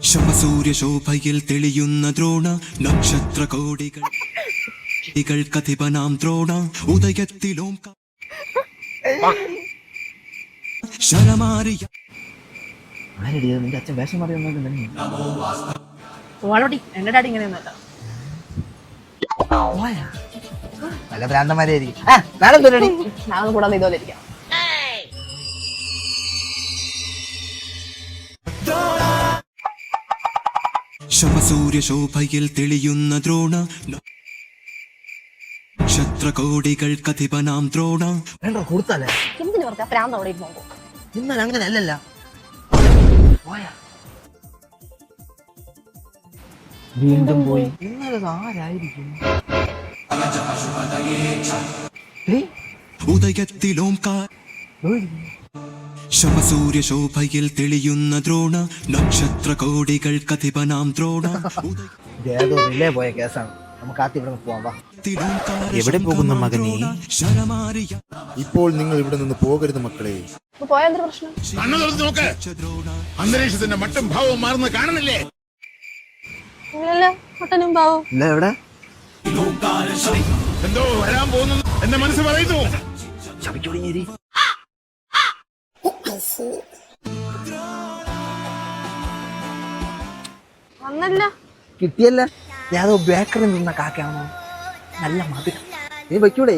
ശവസൂര്യശോഭയിൽ തെളിയുന്ന ദ്രോണ നക്ഷത്ര കോടികൾ കഥിപനാം ദ്രോണ ഉദയത്തിലോം ശരമാരിയ നിന്റെ അച്ഛൻ വേഷം മാറിയൊന്നും എന്റെ ഡാഡി ഇങ്ങനെയൊന്നുമല്ല. വല്ല ഭ്രാന്തന്മാരായിരിക്കും. നാളെ നാളെ കൂടാതെ ഇതുപോലെ ഇരിക്കാം. ശവസൂര്യശോഭയിൽ തെളിയുന്ന ദ്രോണ നക്ഷത്ര കോടികൾ കഥിപനാം ദ്രോണ. വേണ്ട കൊടുത്താലേ എന്തിനു പറഞ്ഞാ പ്രാന്ത് അവിടെ ഇരുന്നോ? ഇന്നലെ അങ്ങനെ അല്ലല്ല. വീണ്ടും പോയി. ഇന്നലെ ആരായിരിക്കും? ഉദയത്തിലോം ശവസൂര്യശോഭയിൽ തെളിയുന്ന ദ്രോണ നക്ഷത്ര കോടികൾ കഥിപനാം ദ്രോണ. ഏതോ റിലേ പോയ കേസാണ്. നമുക്ക് ആദ്യം ഇവിടെ പോവാം. എവിടെ പോകുന്ന മകനെ? ഇപ്പോൾ നിങ്ങൾ ഇവിടെ നിന്ന് പോകരുത് മക്കളെ. പോയാൽ പ്രശ്നം? അന്തരീക്ഷത്തിന്റെ മട്ടും ഭാവവും മാറുന്നത് കാണുന്നില്ലേ? മട്ടനും പാവോ ഇല്ല എവിടെ എന്തോ വരാൻ പോകുന്നു എന്റെ മനസ്സ് പറയുന്നു. ചവിച്ചുടിഞ്ഞേരി വന്നല്ല കിട്ടിയല്ല. ഏതോ ബേക്കറി നിന്ന കാക്കയാണോ? നല്ല മതി. നീ വയ്ക്കൂടെ?